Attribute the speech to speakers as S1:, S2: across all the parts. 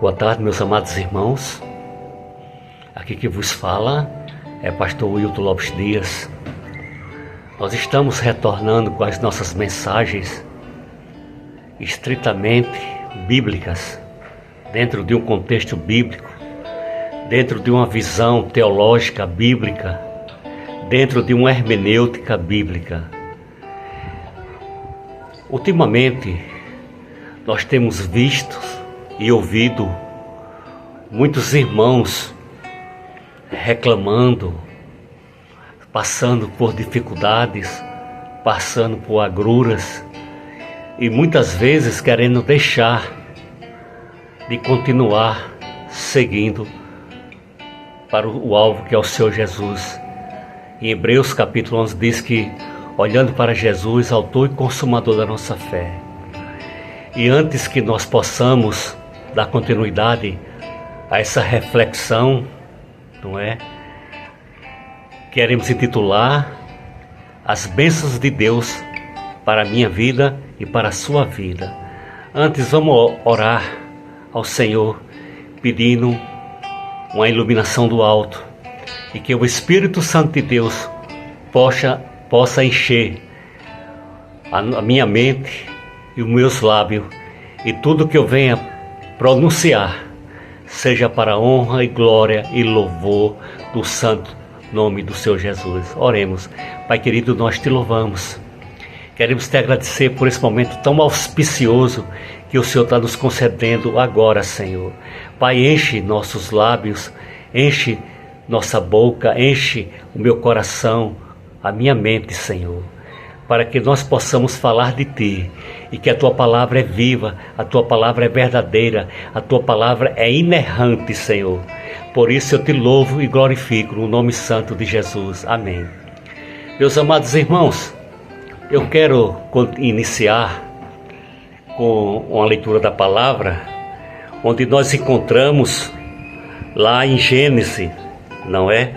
S1: Boa tarde, meus amados irmãos. Aqui que vos fala é pastor Wilton Lopes Dias. Nós estamos retornando com as nossas mensagens estritamente bíblicas, dentro de um contexto bíblico, dentro de uma visão teológica bíblica, dentro de uma hermenêutica bíblica. Ultimamente, nós temos visto e ouvido muitos irmãos reclamando, passando por dificuldades, passando por agruras e muitas vezes querendo deixar de continuar seguindo para o alvo que é o Senhor Jesus. Em Hebreus capítulo 11 diz que, olhando para Jesus, autor e consumador da nossa fé. E antes que nós possamos dar continuidade a essa reflexão, não é? Queremos intitular as bênçãos de Deus para a minha vida e para a sua vida. Antes vamos orar ao Senhor, pedindo uma iluminação do alto e que o Espírito Santo de Deus possa encher a minha mente e os meus lábios, e tudo que eu venha pronunciar seja para a honra e glória e louvor do santo nome do Senhor Jesus. Oremos. Pai querido, nós te louvamos. Queremos te agradecer por esse momento tão auspicioso que o Senhor está nos concedendo agora, Senhor. Pai, enche nossos lábios, enche nossa boca, enche o meu coração, a minha mente, Senhor, para que nós possamos falar de Ti, e que a Tua palavra é viva, a Tua palavra é verdadeira, a Tua palavra é inerrante, Senhor. Por isso eu Te louvo e glorifico no nome santo de Jesus. Amém. Meus amados irmãos, eu quero iniciar com uma leitura da palavra, onde nós encontramos lá em Gênesis, não é?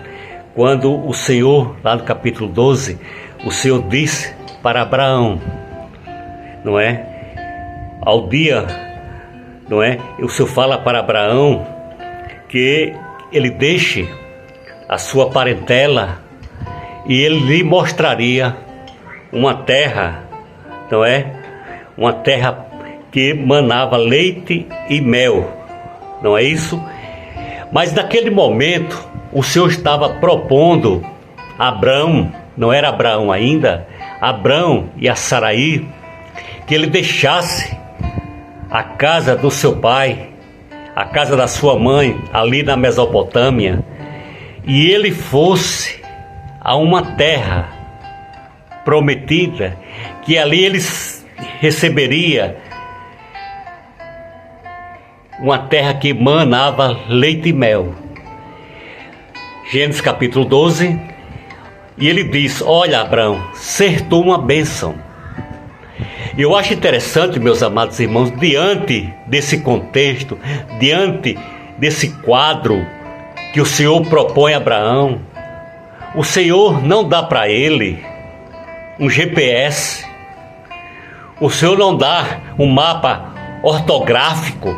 S1: Quando o Senhor, lá no capítulo 12, o Senhor disse para Abraão, não é? Ao dia, não é? O Senhor fala para Abraão que ele deixe a sua parentela e ele lhe mostraria uma terra, não é? Uma terra que manava leite e mel, não é isso? Mas naquele momento o Senhor estava propondo a Abraão, não era Abraão ainda, Abraão e a Saraí, que ele deixasse a casa do seu pai, a casa da sua mãe, ali na Mesopotâmia, e ele fosse a uma terra prometida, que ali ele receberia uma terra que manava leite e mel. Gênesis capítulo 12, e ele diz: olha, Abraão, ser tu uma bênção. E eu acho interessante, meus amados irmãos, diante desse contexto, diante desse quadro que o Senhor propõe a Abraão, o Senhor não dá para ele um GPS, o Senhor não dá um mapa ortográfico,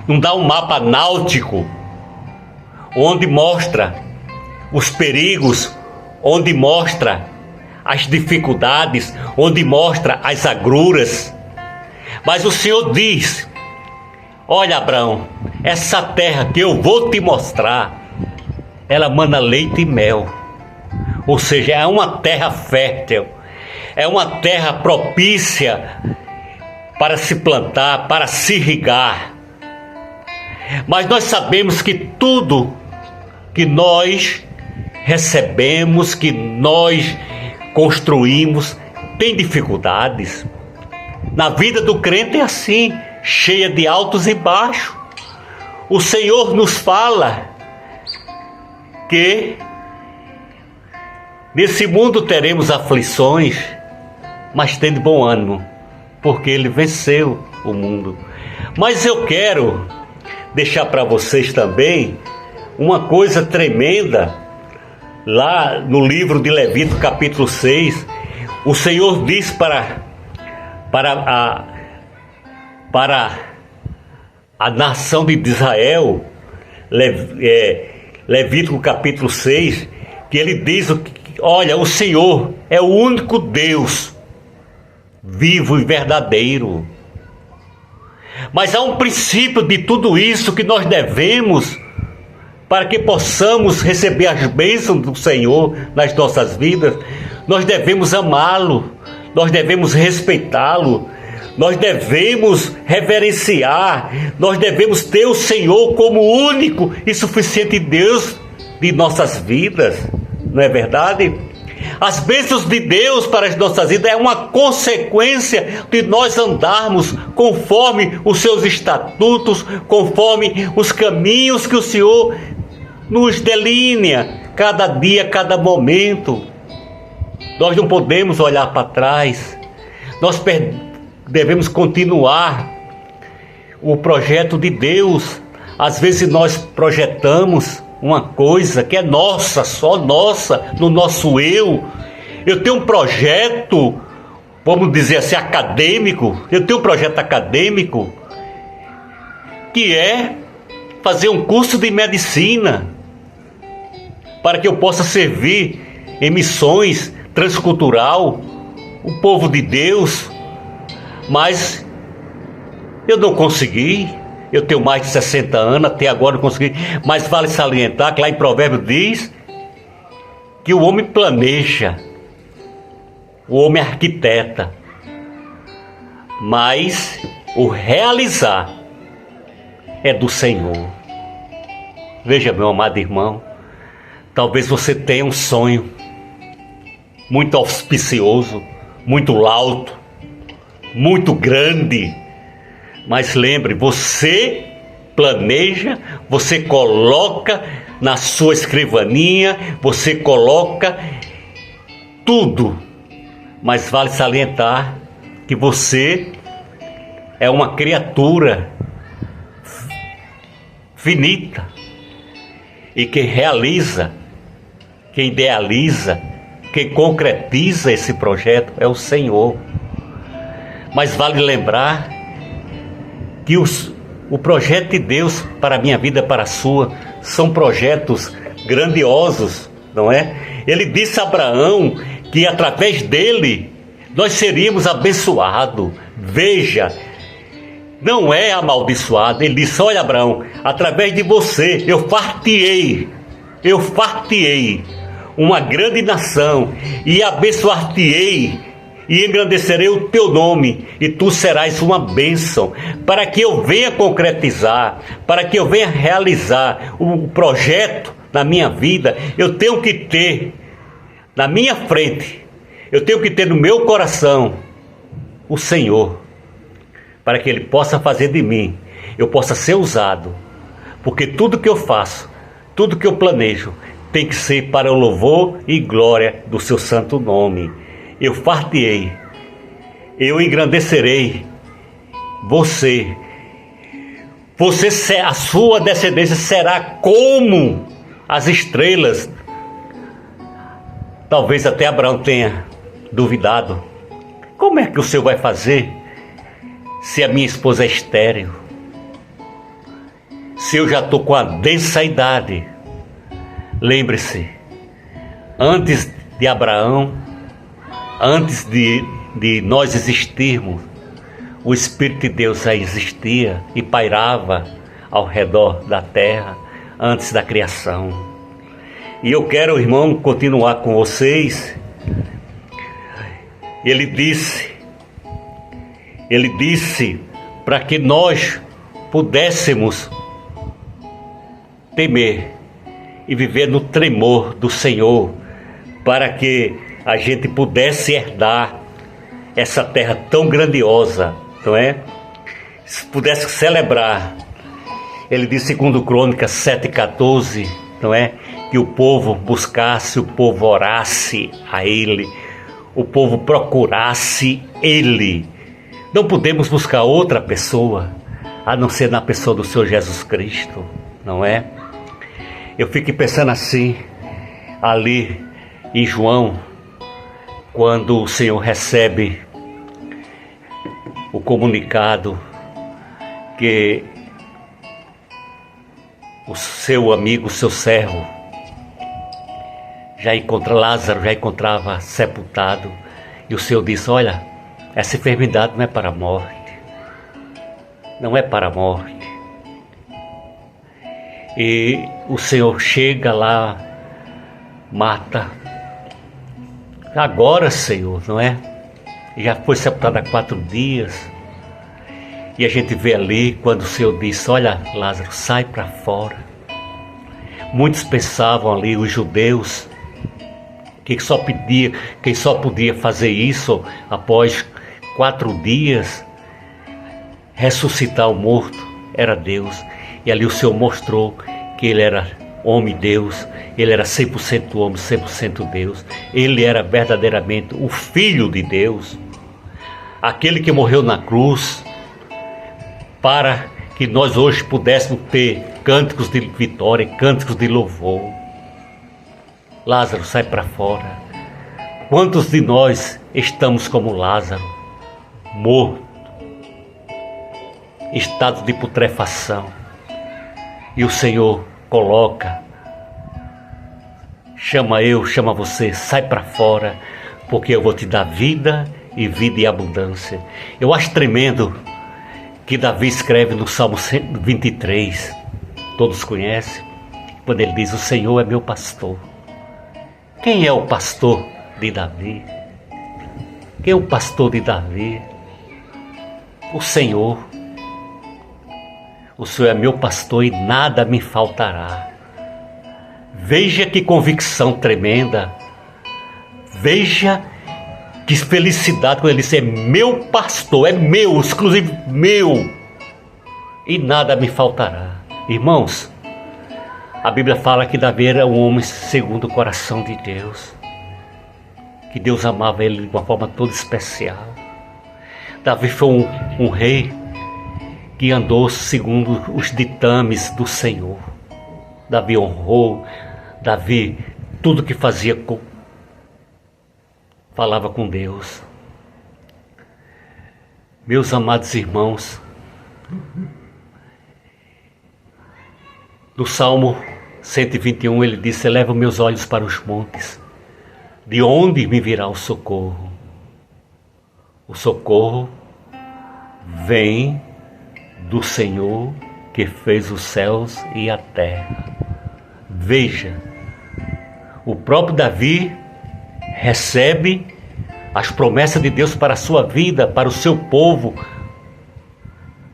S1: não dá um mapa náutico, onde mostra os perigos, onde mostra as dificuldades, onde mostra as agruras. Mas o Senhor diz: olha, Abraão, essa terra que eu vou te mostrar, ela mana leite e mel. Ou seja, é uma terra fértil, é uma terra propícia para se plantar, para se irrigar. Mas nós sabemos que tudo que nós recebemos, que nós construímos, tem dificuldades. Na vida do crente é assim, cheia de altos e baixos. O Senhor nos fala que nesse mundo teremos aflições, mas tende bom ânimo, porque Ele venceu o mundo. Mas eu quero deixar para vocês também uma coisa tremenda. Lá no livro de Levítico capítulo 6, o Senhor diz para a nação de Israel, Levítico capítulo 6, que ele diz: olha, o Senhor é o único Deus vivo e verdadeiro. Mas há um princípio de tudo isso que nós devemos, para que possamos receber as bênçãos do Senhor nas nossas vidas. Nós devemos amá-lo, nós devemos respeitá-lo, nós devemos reverenciar, nós devemos ter o Senhor como único e suficiente Deus de nossas vidas, não é verdade? As bênçãos de Deus para as nossas vidas é uma consequência de nós andarmos conforme os seus estatutos, conforme os caminhos que o Senhor nos delinea, cada dia, cada momento. Nós não podemos olhar para trás, nós devemos continuar o projeto de Deus. Às vezes nós projetamos uma coisa que é nossa, só nossa, no nosso eu. Eu tenho um projeto, vamos dizer assim, acadêmico. Eu tenho um projeto acadêmico que é fazer um curso de medicina para que eu possa servir em missões transcultural o povo de Deus, mas eu não consegui. Eu tenho mais de 60 anos, até agora não consegui. Mas vale salientar que lá em Provérbios diz que o homem planeja, o homem arquiteta, mas o realizar é do Senhor. Veja, meu amado irmão, talvez você tenha um sonho muito auspicioso, muito alto, muito grande. Mas lembre, você planeja, você coloca na sua escrivaninha, você coloca tudo. Mas vale salientar que você é uma criatura finita. E quem realiza, quem idealiza, quem concretiza esse projeto é o Senhor. Mas vale lembrar que o projeto de Deus para a minha vida, para a sua, são projetos grandiosos, não é? Ele disse a Abraão que através dele nós seríamos abençoados. Veja, não é amaldiçoado. Ele disse: olha, Abraão, através de você eu fartiei uma grande nação e abençoar-te-ei e engrandecerei o teu nome, e tu serás uma bênção, para que eu venha concretizar, para que eu venha realizar o projeto na minha vida. Eu tenho que ter na minha frente, eu tenho que ter no meu coração o Senhor, para que Ele possa fazer de mim, eu possa ser usado, porque tudo que eu faço, tudo que eu planejo, tem que ser para o louvor e glória do seu santo nome. Eu fartei, eu engrandecerei você, a sua descendência será como as estrelas. Talvez até Abraão tenha duvidado: como é que o Senhor vai fazer se a minha esposa é estéril? Se eu já estou com a densa idade? Lembre-se, antes de Abraão, antes de nós existirmos, o Espírito de Deus já existia e pairava ao redor da terra antes da criação. E eu quero, irmão, continuar com vocês. Ele disse para que nós pudéssemos temer e viver no tremor do Senhor, para que a gente pudesse herdar essa terra tão grandiosa, não é? Pudesse celebrar. Ele diz, segundo Crônicas 7,14, não é? Que o povo buscasse, o povo orasse a Ele, o povo procurasse Ele. Não podemos buscar outra pessoa, a não ser na pessoa do Senhor Jesus Cristo, não é? Eu fico pensando assim, ali em João, quando o Senhor recebe o comunicado que o seu amigo, o seu servo, Lázaro já encontrava sepultado, e o Senhor disse: olha, essa enfermidade não é para a morte, não é para a morte. E o Senhor chega lá, Marta, agora, Senhor, não é? Já foi sepultado há 4 dias. E a gente vê ali quando o Senhor disse: olha, Lázaro, sai para fora. Muitos pensavam ali, os judeus, que quem só podia fazer isso após 4 dias, ressuscitar o morto, era Deus. E ali o Senhor mostrou que Ele era homem Deus, Ele era 100% homem, 100% Deus. Ele era verdadeiramente o Filho de Deus, aquele que morreu na cruz, para que nós hoje pudéssemos ter cânticos de vitória, cânticos de louvor. Lázaro, sai para fora. Quantos de nós estamos como Lázaro, morto, em estado de putrefação, e o Senhor coloca, chama você, sai para fora, porque eu vou te dar vida e vida em abundância. Eu acho tremendo que Davi escreve no Salmo 123, todos conhecem, quando ele diz: o Senhor é meu pastor. Quem é o pastor de Davi? Quem é o pastor de Davi? O Senhor. O Senhor é meu pastor e nada me faltará. Veja que convicção tremenda. Veja que felicidade quando ele diz: é meu pastor, é meu, exclusivo meu, e nada me faltará. Irmãos, a Bíblia fala que Davi era um homem segundo o coração de Deus, que Deus amava ele de uma forma toda especial. Davi foi um rei que andou segundo os ditames do Senhor. Davi honrou, Davi, tudo que fazia, falava com Deus. Meus amados irmãos, no Salmo 121 ele disse: eleva meus olhos para os montes, de onde me virá o socorro? O socorro vem do Senhor que fez os céus e a terra. Veja, o próprio Davi recebe as promessas de Deus para a sua vida, para o seu povo,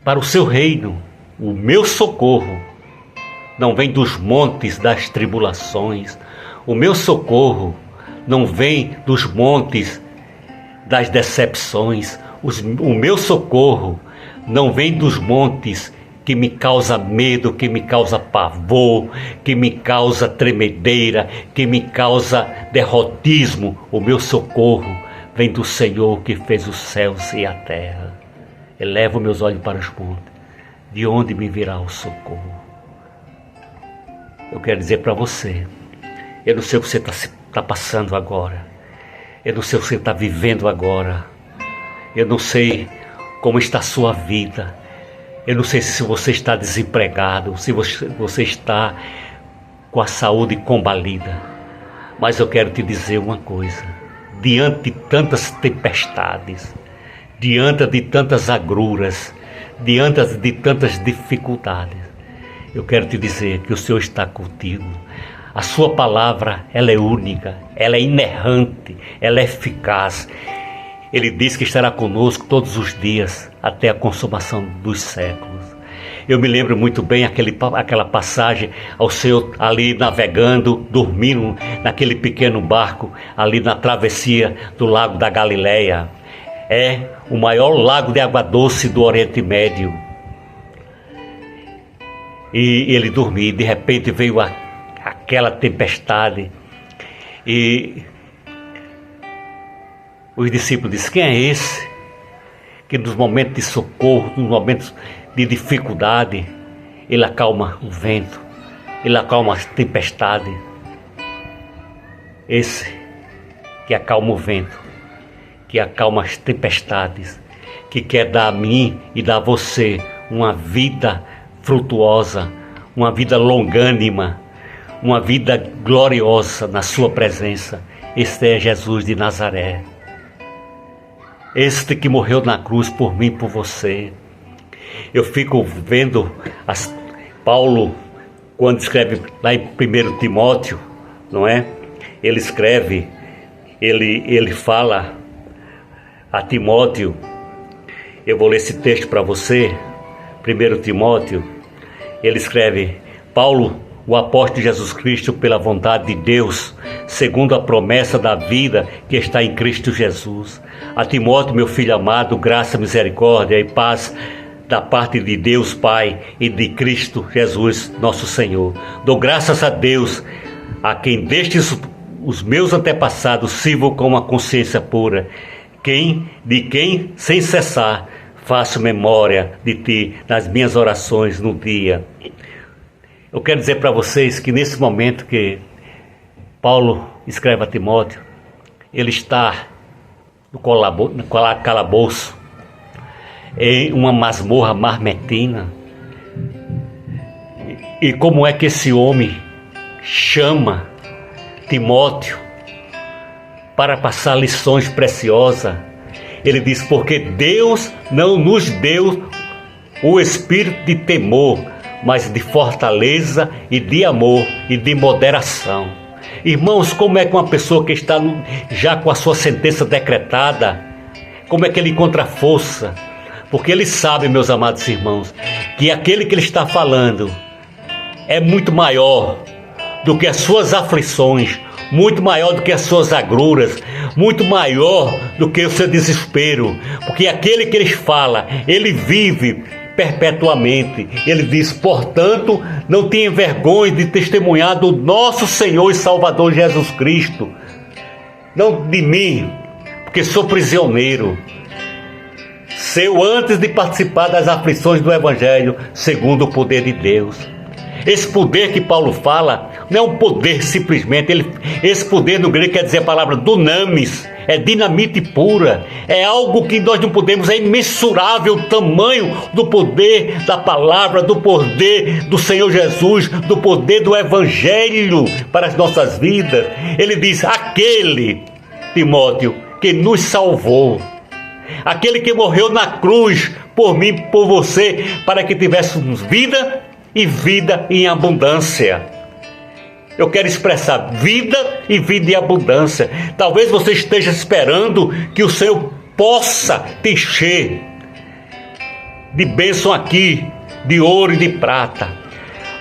S1: para o seu reino. O meu socorro não vem dos montes das tribulações, o meu socorro não vem dos montes das decepções, o meu socorro não vem dos montes que me causa medo, que me causa pavor, que me causa tremedeira, que me causa derrotismo. O meu socorro vem do Senhor que fez os céus e a terra. Elevo meus olhos para os montes, de onde me virá o socorro? Eu quero dizer para você, eu não sei o que você está passando agora, eu não sei o que você está vivendo agora, eu não sei como está a sua vida, eu não sei se você está desempregado, se você está com a saúde combalida, mas eu quero te dizer uma coisa: diante de tantas tempestades, diante de tantas agruras, diante de tantas dificuldades, eu quero te dizer que o Senhor está contigo. A sua palavra, ela é única, ela é inerrante, ela é eficaz. Ele diz que estará conosco todos os dias até a consumação dos séculos. Eu me lembro muito bem aquela passagem ao Senhor ali navegando, dormindo naquele pequeno barco ali na travessia do lago da Galileia. É o maior lago de água doce do Oriente Médio. E ele dormia, de repente veio aquela tempestade e os discípulos disseram: quem é esse que nos momentos de socorro, nos momentos de dificuldade, ele acalma o vento, ele acalma as tempestades? Esse que acalma o vento, que acalma as tempestades, que quer dar a mim e dar a você uma vida frutuosa, uma vida longânima, uma vida gloriosa na sua presença. Este é Jesus de Nazaré. Este que morreu na cruz por mim e por você. Eu fico vendo Paulo, quando escreve lá em 1 Timóteo, não é? Ele escreve, ele fala a Timóteo. Eu vou ler esse texto para você. 1 Timóteo, ele escreve: Paulo, o apóstolo de Jesus Cristo, pela vontade de Deus, segundo a promessa da vida que está em Cristo Jesus. A Timóteo, meu filho amado, graça, misericórdia e paz da parte de Deus Pai e de Cristo Jesus, nosso Senhor. Dou graças a Deus, a quem destes os meus antepassados sirvo com uma consciência pura, de quem, sem cessar, faço memória de Ti nas minhas orações no dia. Eu quero dizer para vocês que nesse momento que Paulo escreve a Timóteo, ele está no calabouço, em uma masmorra marmetina. E como é que esse homem chama Timóteo para passar lições preciosas? Ele diz: porque Deus não nos deu o espírito de temor, mas de fortaleza e de amor e de moderação. Irmãos, como é que uma pessoa que está já com a sua sentença decretada, como é que ele encontra força? Porque ele sabe, meus amados irmãos, que aquele que ele está falando é muito maior do que as suas aflições, muito maior do que as suas agruras, muito maior do que o seu desespero, porque aquele que ele fala, ele vive perpetuamente. Ele diz: portanto, não tenha vergonha de testemunhar do nosso Senhor e Salvador Jesus Cristo, não de mim, porque sou prisioneiro seu antes de participar das aflições do Evangelho, segundo o poder de Deus. Esse poder que Paulo fala não é um poder simplesmente, esse poder no grego quer dizer a palavra dunamis, é dinamite pura, é algo que nós não podemos, é imensurável o tamanho do poder da palavra, do poder do Senhor Jesus, do poder do Evangelho para as nossas vidas. Ele diz: aquele, Timóteo, que nos salvou, aquele que morreu na cruz por mim, por você, para que tivéssemos vida e vida em abundância. Eu quero expressar vida e vida em abundância. Talvez você esteja esperando que o Senhor possa te encher de bênção aqui, de ouro e de prata.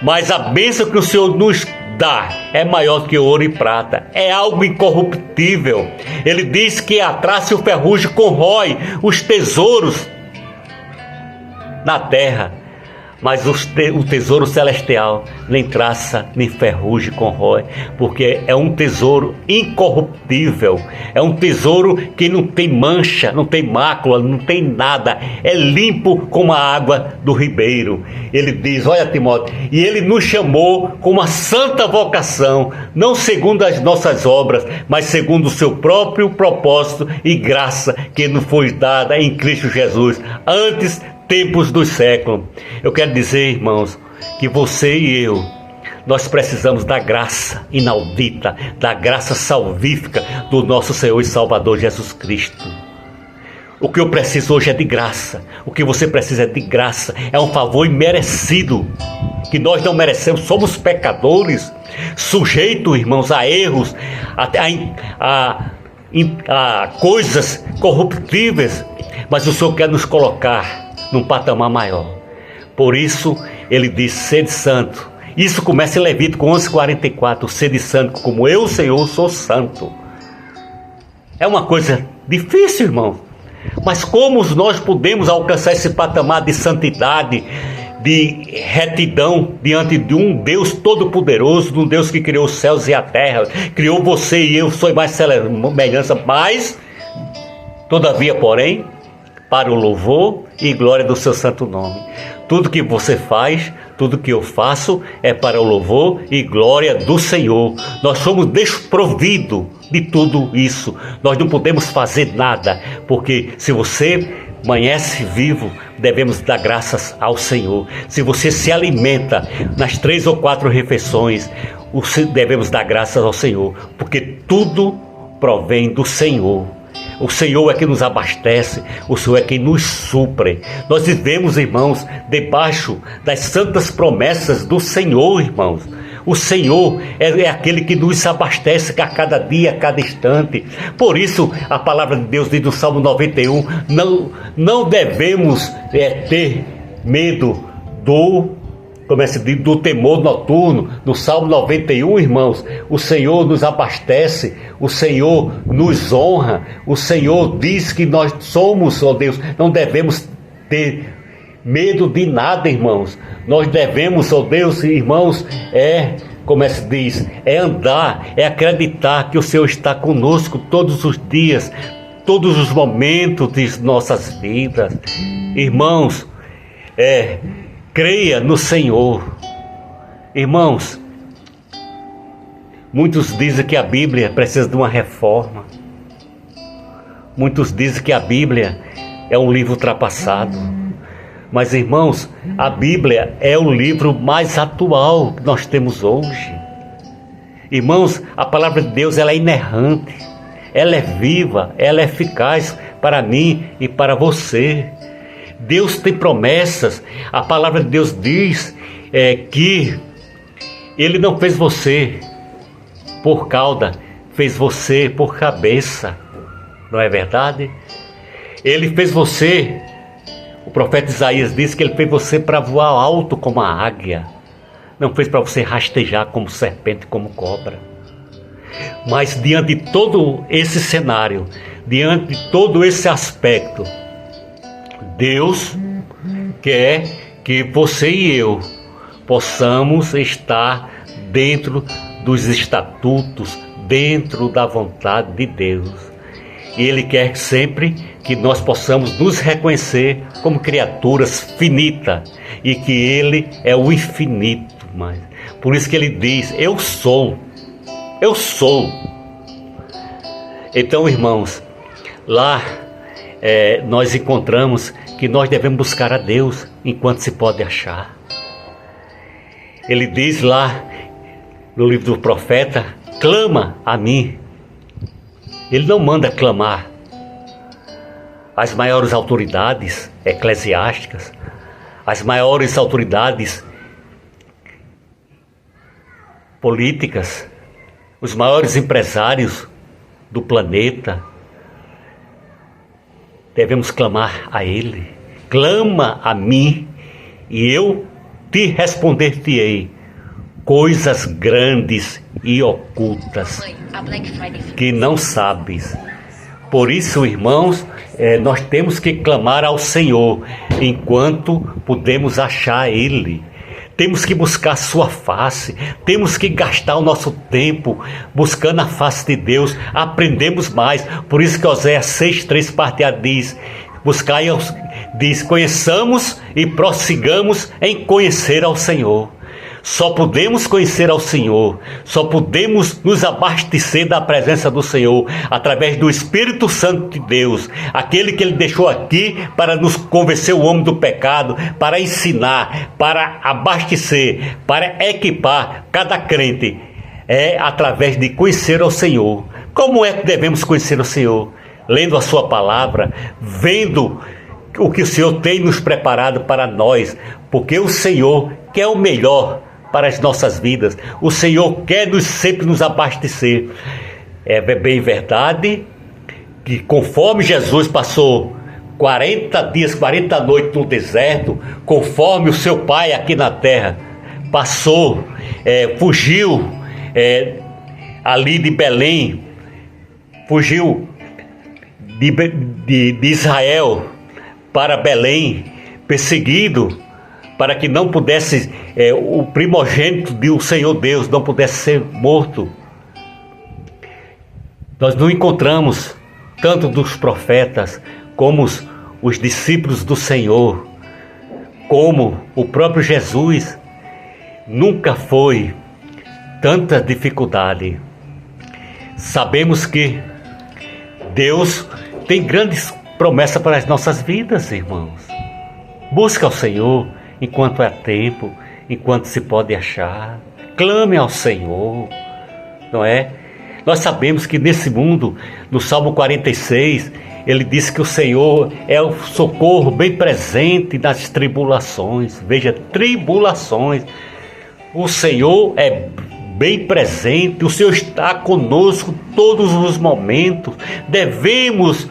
S1: Mas a bênção que o Senhor nos dá é maior do que ouro e prata. É algo incorruptível. Ele diz que a traça e o ferrugem corrói os tesouros na terra, mas o tesouro celestial nem traça nem ferrugem corrói, porque é um tesouro incorruptível, é um tesouro que não tem mancha, não tem mácula, não tem nada, é limpo como a água do ribeiro. Ele diz: olha, Timóteo, e ele nos chamou com uma santa vocação, não segundo as nossas obras, mas segundo o seu próprio propósito e graça que nos foi dada em Cristo Jesus, antes tempos dos séculos. Eu quero dizer, irmãos, que você e eu, nós precisamos da graça inaudita, da graça salvífica do nosso Senhor e Salvador Jesus Cristo. O que eu preciso hoje é de graça, o que você precisa é de graça, é um favor imerecido, que nós não merecemos, somos pecadores, sujeitos, irmãos, a erros, a coisas corruptíveis, mas o Senhor quer nos colocar num patamar maior. Por isso ele diz: sede santo. Isso começa em Levítico 11:44, sede santo como eu, Senhor, sou santo. É uma coisa difícil, irmão, mas como nós podemos alcançar esse patamar de santidade, de retidão diante de um Deus todo-poderoso, de um Deus que criou os céus e a terra, criou você e eu, sou mais semelhança, mas todavia, porém, para o louvor e glória do seu santo nome. Tudo que você faz, tudo que eu faço é para o louvor e glória do Senhor. Nós somos desprovidos de tudo isso. Nós não podemos fazer nada, porque se você amanhece vivo, devemos dar graças ao Senhor. Se você se alimenta nas 3 ou 4 refeições, devemos dar graças ao Senhor, porque tudo provém do Senhor. O Senhor é quem nos abastece, o Senhor é quem nos supre. Nós vivemos, irmãos, debaixo das santas promessas do Senhor, irmãos. O Senhor é aquele que nos abastece a cada dia, a cada instante. Por isso, a palavra de Deus diz no Salmo 91, não devemos ter medo do temor noturno. No Salmo 91, irmãos, o Senhor nos abastece, o Senhor nos honra, o Senhor diz que nós somos, ó Deus, não devemos ter medo de nada, irmãos. Nós devemos, ó Deus, irmãos, como se diz, andar, acreditar que o Senhor está conosco todos os dias, todos os momentos de nossas vidas. Irmãos, creia no Senhor. Irmãos, muitos dizem que a Bíblia precisa de uma reforma. Muitos dizem que a Bíblia é um livro ultrapassado. Mas, irmãos, a Bíblia é o livro mais atual que nós temos hoje. Irmãos, a palavra de Deus, ela é inerrante, ela é viva, ela é eficaz para mim e para você. Deus tem promessas. A palavra de Deus diz que Ele não fez você por cauda, fez você por cabeça. Não é verdade? Ele fez você, o profeta Isaías diz que Ele fez você para voar alto como a águia. Não fez para você rastejar como serpente, como cobra. Mas diante de todo esse cenário, diante de todo esse aspecto, Deus quer que você e eu possamos estar dentro dos estatutos, dentro da vontade de Deus. E Ele quer sempre que nós possamos nos reconhecer como criaturas finitas e que Ele é o infinito. Mas por isso que Ele diz, eu sou. Então, irmãos, lá nós encontramos que nós devemos buscar a Deus enquanto se pode achar. Ele diz lá no livro do profeta, clama a mim. Ele não manda clamar as maiores autoridades eclesiásticas, as maiores autoridades políticas, os maiores empresários do planeta. Devemos clamar a Ele. Clama a mim e eu te responder-te-ei coisas grandes e ocultas que não sabes. Por isso, irmãos, nós temos que clamar ao Senhor enquanto podemos achar Ele. Temos que buscar sua face, temos que gastar o nosso tempo buscando a face de Deus, aprendemos mais. Por isso que Oséias 6:3 parte A diz, conheçamos e prossigamos em conhecer ao Senhor. Só podemos conhecer ao Senhor, só podemos nos abastecer da presença do Senhor através do Espírito Santo de Deus, aquele que Ele deixou aqui para nos convencer o homem do pecado, para ensinar, para abastecer, para equipar cada crente, através de conhecer ao Senhor. Como é que devemos conhecer o Senhor? Lendo a sua palavra, vendo o que o Senhor tem nos preparado para nós, porque o Senhor quer o melhor para as nossas vidas. O Senhor quer sempre nos abastecer. É bem verdade que conforme Jesus passou 40 dias, 40 noites no deserto, conforme o seu Pai aqui na terra passou, fugiu ali de Belém, fugiu de Israel para Belém, perseguido, para que não pudesse, o primogênito do Senhor Deus não pudesse ser morto. Nós não encontramos, tanto dos profetas, como os discípulos do Senhor, como o próprio Jesus, nunca foi tanta dificuldade. Sabemos que Deus tem grandes promessas para as nossas vidas, irmãos. Busca ao Senhor enquanto é tempo, enquanto se pode achar. Clame ao Senhor, não é? Nós sabemos que nesse mundo, no Salmo 46, ele diz que o Senhor é o socorro bem presente nas tribulações. Veja, tribulações. O Senhor é bem presente, o Senhor está conosco todos os momentos. Devemos,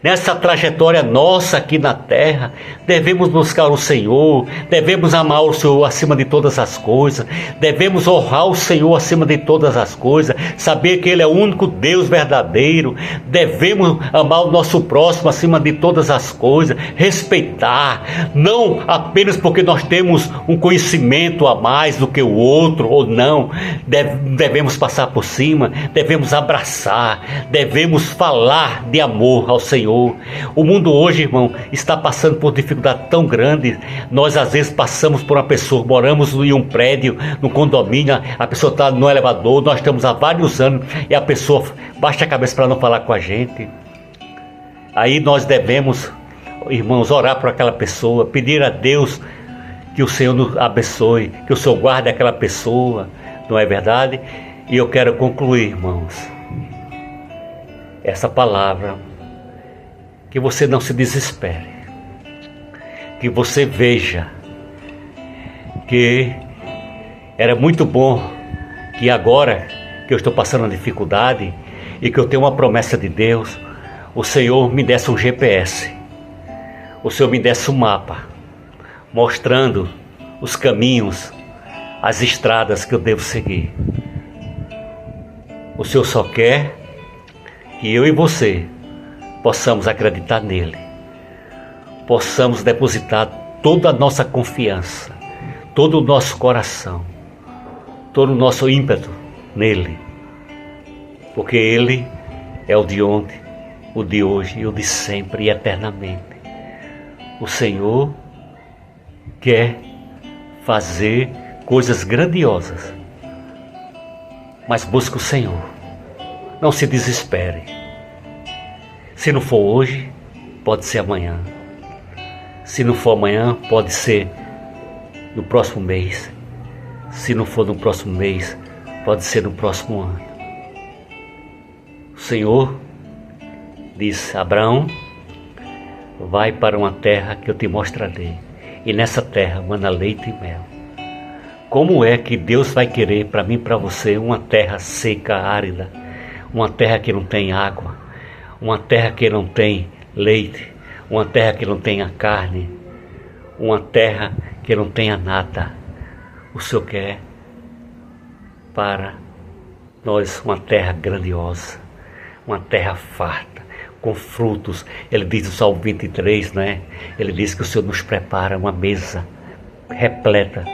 S1: nessa trajetória nossa aqui na terra, devemos buscar o Senhor, devemos amar o Senhor acima de todas as coisas, devemos honrar o Senhor acima de todas as coisas, saber que Ele é o único Deus verdadeiro, devemos amar o nosso próximo acima de todas as coisas, respeitar, não apenas porque nós temos um conhecimento a mais do que o outro, ou não, devemos passar por cima, devemos abraçar, devemos falar de amor ao Senhor. O mundo hoje, irmão, está passando por dificuldade tão grande. Nós às vezes passamos por uma pessoa, moramos em um prédio, no condomínio, a pessoa está no elevador, nós estamos há vários anos e a pessoa baixa a cabeça para não falar com a gente. Aí nós devemos, irmãos, orar por aquela pessoa, pedir a Deus que o Senhor nos abençoe, que o Senhor guarde aquela pessoa, não é verdade? E eu quero concluir, irmãos, essa palavra. Que você não se desespere, que você veja que era muito bom que agora que eu estou passando uma dificuldade e que eu tenho uma promessa de Deus, o Senhor me desse um GPS, o Senhor me desse um mapa, mostrando os caminhos, as estradas que eu devo seguir. O Senhor só quer que eu e você possamos acreditar nele, possamos depositar toda a nossa confiança, todo o nosso coração, todo o nosso ímpeto nele, porque ele é o de ontem, o de hoje e o de sempre e eternamente. O Senhor quer fazer coisas grandiosas, mas busque o Senhor, não se desespere. Se não for hoje, pode ser amanhã. Se não for amanhã, pode ser no próximo mês. Se não for no próximo mês, pode ser no próximo ano. O Senhor disse: Abraão, vai para uma terra que eu te mostrarei, e nessa terra mana leite e mel. Como é que Deus vai querer para mim e para você uma terra seca, árida, uma terra que não tem água, uma terra que não tem leite, uma terra que não tenha carne, uma terra que não tenha nada? O Senhor quer para nós uma terra grandiosa, uma terra farta, com frutos. Ele diz no Salmo 23, né? Ele diz que o Senhor nos prepara uma mesa repleta,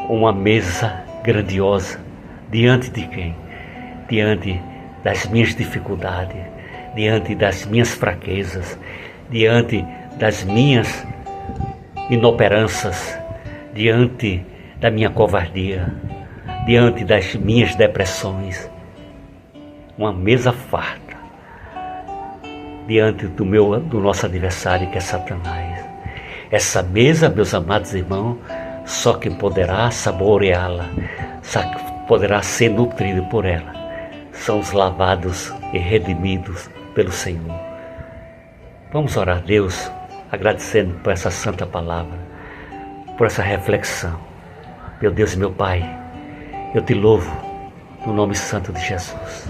S1: uma mesa grandiosa. Diante de quem? Diante das minhas dificuldades, diante das minhas fraquezas, diante das minhas inoperâncias, diante da minha covardia, diante das minhas depressões. Uma mesa farta diante do nosso adversário, que é Satanás. Essa mesa, meus amados irmãos, só quem poderá saboreá-la, só poderá ser nutrido por ela, são os lavados e redimidos pelo Senhor. Vamos orar a Deus, agradecendo por essa santa palavra, por essa reflexão. Meu Deus e meu Pai, eu te louvo no nome santo de Jesus.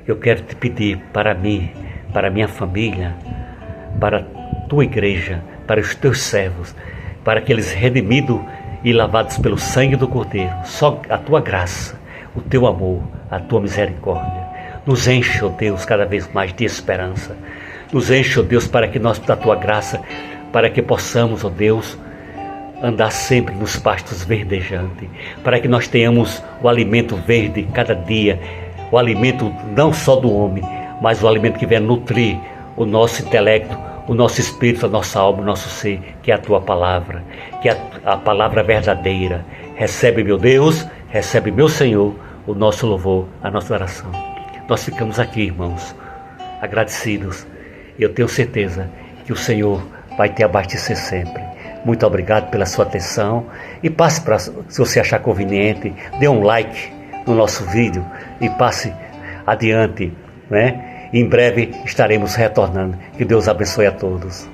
S1: Eu quero te pedir para mim, para a minha família, para a tua igreja, para os teus servos, para aqueles redimidos e lavados pelo sangue do Cordeiro, só a tua graça, o teu amor, a tua misericórdia. Nos enche, ó Deus, cada vez mais de esperança. Nos enche, ó Deus, para que nós, da tua graça, para que possamos, ó Deus, andar sempre nos pastos verdejantes, para que nós tenhamos o alimento verde cada dia, o alimento não só do homem, mas o alimento que venha nutrir o nosso intelecto, o nosso espírito, a nossa alma, o nosso ser, que é a tua palavra, que é a palavra verdadeira. Recebe, meu Deus, recebe, meu Senhor, o nosso louvor, a nossa oração. Nós ficamos aqui, irmãos, agradecidos. Eu tenho certeza que o Senhor vai te abastecer sempre. Muito obrigado pela sua atenção e passe para, se você achar conveniente, dê um like no nosso vídeo e passe adiante, né? Em breve estaremos retornando. Que Deus abençoe a todos.